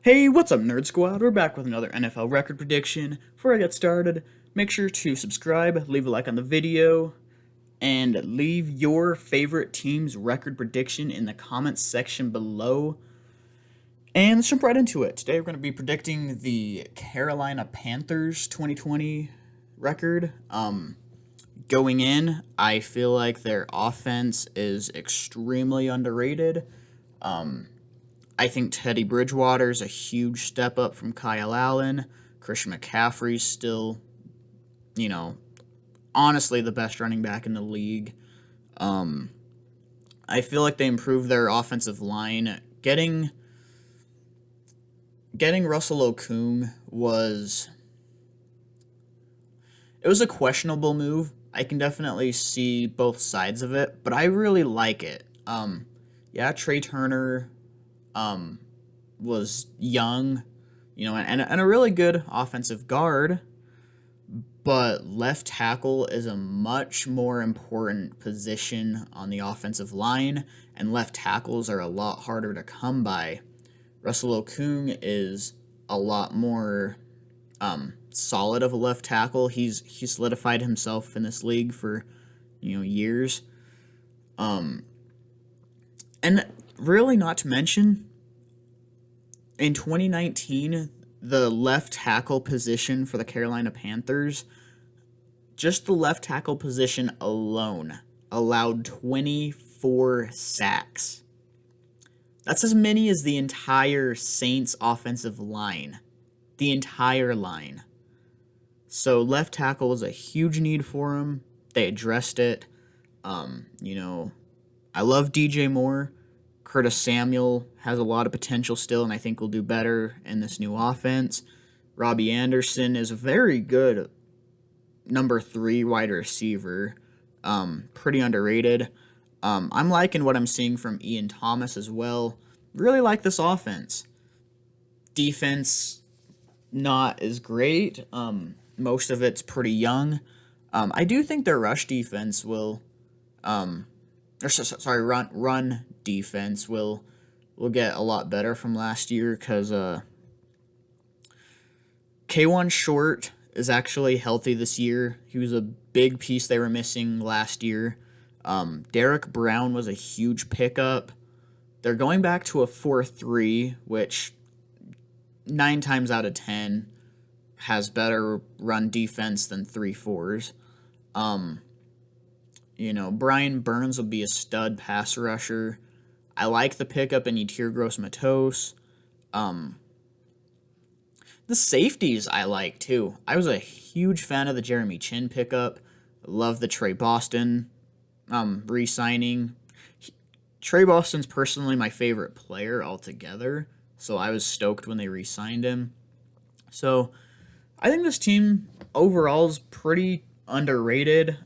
Hey, what's up, Nerd Squad? We're back with another NFL record prediction. Before I get started, make sure to subscribe, leave a like on the video, and leave your favorite team's record prediction in the comments section below. And let's jump right into it. Today we're going to be predicting the Carolina Panthers 2020 record. Going in, I feel like their offense is extremely underrated. I think Teddy Bridgewater's a huge step up from Kyle Allen. Christian McCaffrey's still, honestly the best running back in the league. I feel like they improved their offensive line. Getting Russell Okung was a questionable move. I can definitely see both sides of it, but I really like it. Trey Turner was young, and a really good offensive guard, but left tackle is a much more important position on the offensive line, and left tackles are a lot harder to come by. Russell Okung is a lot more solid of a left tackle. He's solidified himself in this league for years. And really, not to mention, in 2019, the left tackle position for the Carolina Panthers, just the left tackle position alone, allowed 24 sacks. That's as many as the entire Saints offensive line. The entire line. So left tackle was a huge need for him. They addressed it. I love DJ Moore. Curtis Samuel has a lot of potential still, and I think will do better in this new offense. Robbie Anderson is a very good number 3 wide receiver. Pretty underrated. I'm liking what I'm seeing from Ian Thomas as well. Really like this offense. Defense, not as great. Most of it's pretty young. I do think their rush defense will, run defense will get a lot better from last year because K1 Short is actually healthy this year. He was a big piece they were missing last year. Derek Brown was a huge pickup. They're going back to a 4-3, which 9 times out of 10 has better run defense than 3-4s. Brian Burns will be a stud pass rusher. I like the pickup in Yetur Gross-Matos. The safeties I like too. I was a huge fan of the Jeremy Chin pickup. Love the Trey Boston re-signing. Trey Boston's personally my favorite player altogether, so I was stoked when they re-signed him. So I think this team overall is pretty underrated.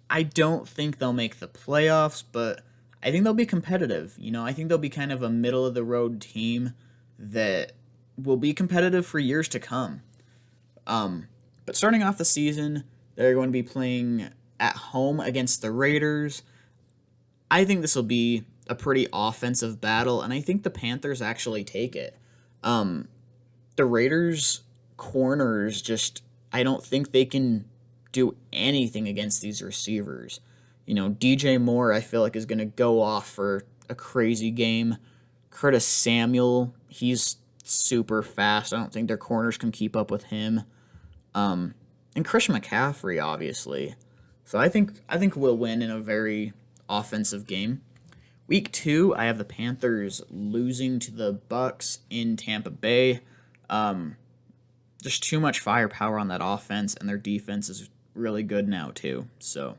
I don't think they'll make the playoffs, but I think they'll be competitive. I think they'll be kind of a middle-of-the-road team that will be competitive for years to come. But starting off the season, they're going to be playing at home against the Raiders. I think this will be a pretty offensive battle, and I think the Panthers actually take it. The Raiders' corners I don't think they can do anything against these receivers. DJ Moore, I feel like, is going to go off for a crazy game. Curtis Samuel, he's super fast. I don't think their corners can keep up with him. And Christian McCaffrey, obviously. So I think we'll win in a very offensive game. Week 2, I have the Panthers losing to the Bucks in Tampa Bay. Just too much firepower on that offense, and their defense is really good now too. So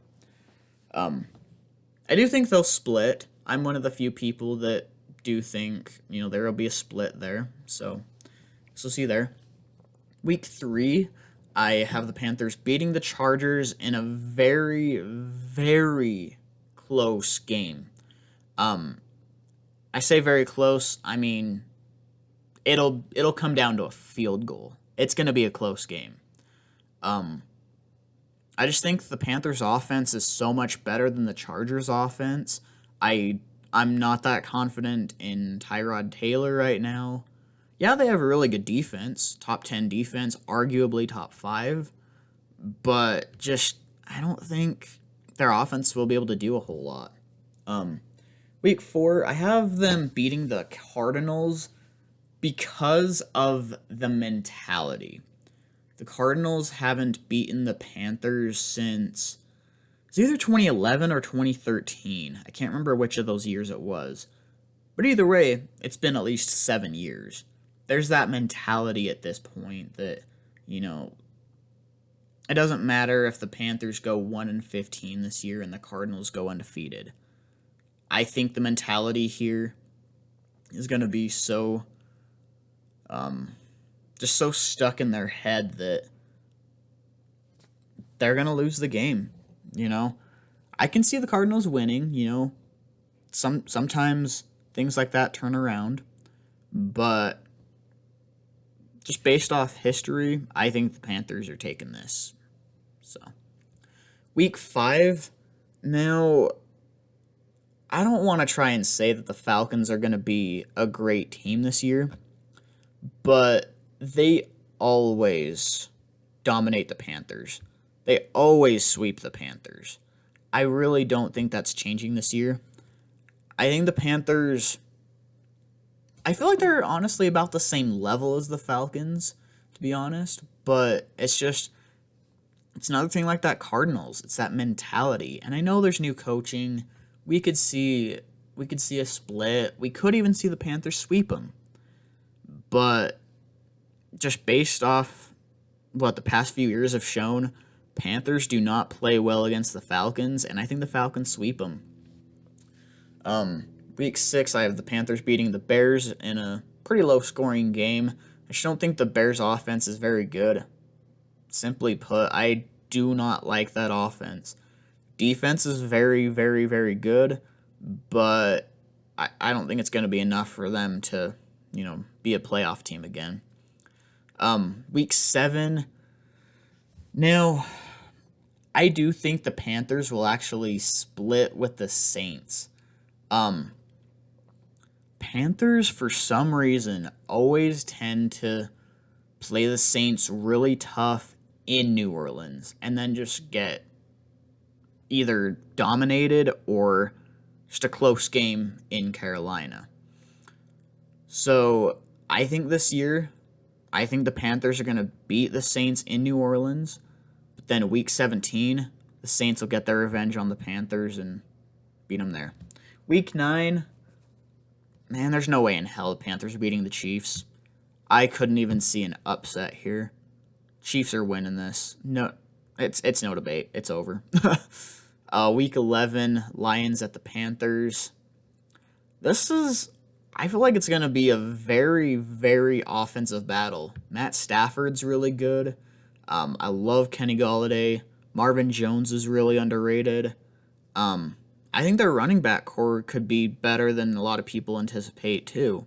I do think they'll split. I'm one of the few people that do think there will be a split there. So see there. Week 3, I have the Panthers beating the Chargers in a very, very close game. I say very close. I mean, it'll come down to a field goal. It's going to be a close game. I just think the Panthers' offense is so much better than the Chargers' offense. I'm not that confident in Tyrod Taylor right now. Yeah, they have a really good defense, top 10 defense, arguably top 5, but just I don't think their offense will be able to do a whole lot. Um, week 4, I have them beating the Cardinals because of the mentality. The Cardinals haven't beaten the Panthers since it's either 2011 or 2013. I can't remember which of those years it was. But either way, it's been at least 7 years. There's that mentality at this point that, you know, it doesn't matter if the Panthers go 1-15 this year and the Cardinals go undefeated. I think the mentality here is going to be so just so stuck in their head that they're going to lose the game, you know. I can see the Cardinals winning, you know. Sometimes things like that turn around, but just based off history, I think the Panthers are taking this. So, week 5, now I don't want to try and say that the Falcons are going to be a great team this year, but they always dominate the Panthers. They always sweep the Panthers. I really don't think that's changing this year. I think the Panthers, I feel like they're honestly about the same level as the Falcons, to be honest, but it's another thing like that Cardinals. It's that mentality. And I know there's new coaching. We could see a split. We could even see the Panthers sweep them. But just based off what the past few years have shown, Panthers do not play well against the Falcons, and I think the Falcons sweep them. Week 6, I have the Panthers beating the Bears in a pretty low-scoring game. I just don't think the Bears' offense is very good. Simply put, I do not like that offense. Defense is very, very, very good, but I don't think it's going to be enough for them to, you know, be a playoff team again. Week 7, now, I do think the Panthers will actually split with the Saints. Panthers, for some reason, always tend to play the Saints really tough in New Orleans and then just get either dominated or just a close game in Carolina. So I think this year, I think the Panthers are going to beat the Saints in New Orleans. But then week 17, the Saints will get their revenge on the Panthers and beat them there. Week 9, man, there's no way in hell the Panthers are beating the Chiefs. I couldn't even see an upset here. Chiefs are winning this. No, it's no debate. It's over. Week 11, Lions at the Panthers. I feel like it's going to be a very, very offensive battle. Matt Stafford's really good. I love Kenny Golladay. Marvin Jones is really underrated. I think their running back core could be better than a lot of people anticipate too.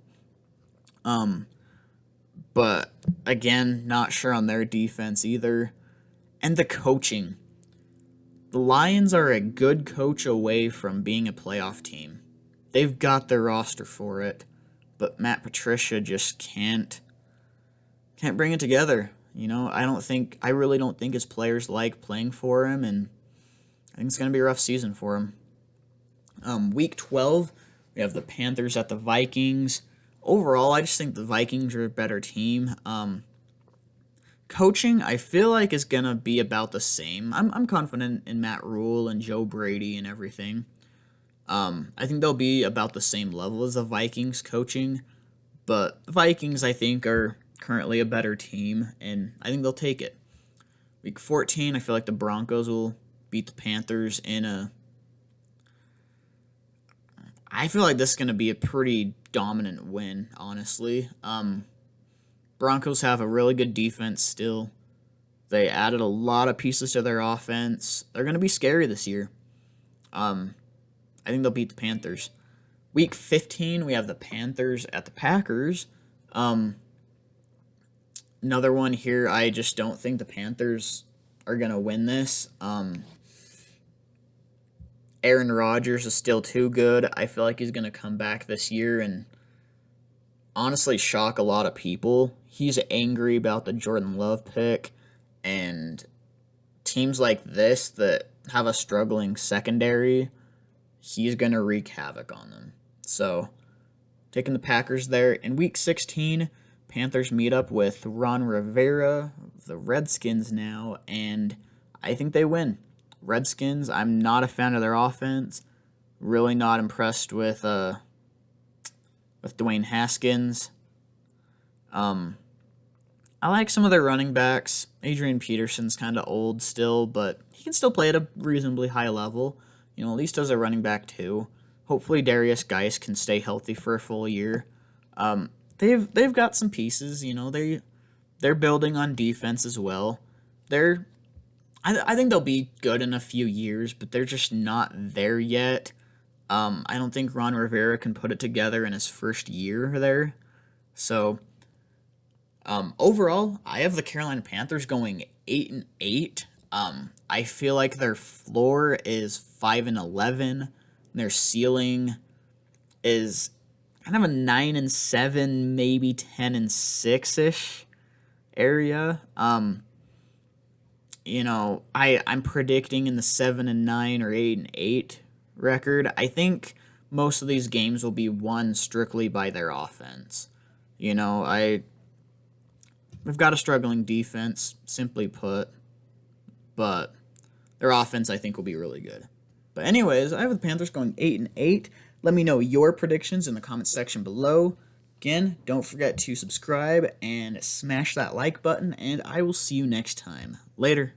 But again, not sure on their defense either. And the coaching. The Lions are a good coach away from being a playoff team. They've got their roster for it, but Matt Patricia just can't bring it together. You know, I really don't think his players like playing for him, and I think it's going to be a rough season for him. Week 12, we have the Panthers at the Vikings. Overall, I just think the Vikings are a better team. Coaching, I feel like, is going to be about the same. I'm confident in Matt Rule and Joe Brady and everything. I think they'll be about the same level as the Vikings coaching, but the Vikings, I think, are currently a better team, and I think they'll take it. Week 14, I feel like the Broncos will beat the Panthers I feel like this is going to be a pretty dominant win, honestly. Broncos have a really good defense still. They added a lot of pieces to their offense. They're going to be scary this year. I think they'll beat the Panthers. Week 15, we have the Panthers at the Packers. Another one here, I just don't think the Panthers are going to win this. Aaron Rodgers is still too good. I feel like he's going to come back this year and honestly shock a lot of people. He's angry about the Jordan Love pick, and teams like this that have a struggling secondary, he's going to wreak havoc on them. So, taking the Packers there. In week 16, Panthers meet up with Ron Rivera, the Redskins now, and I think they win. Redskins, I'm not a fan of their offense. Really not impressed with Dwayne Haskins. I like some of their running backs. Adrian Peterson's kind of old still, but he can still play at a reasonably high level. At least as a running back too. Hopefully Darius Geis can stay healthy for a full year. They've got some pieces. They're building on defense as well. I think they'll be good in a few years, but they're just not there yet. I don't think Ron Rivera can put it together in his first year there. So, overall, I have the Carolina Panthers going 8-8. I feel like their floor is 5-11. Their ceiling is kind of a 9-7, maybe 10-6 ish area. I'm predicting in the 7-9 or 8-8 record. I think most of these games will be won strictly by their offense. They've got a struggling defense, simply put, but their offense I think will be really good. But anyways, I have the Panthers going 8-8. Let me know your predictions in the comments section below. Again, don't forget to subscribe and smash that like button, and I will see you next time. Later.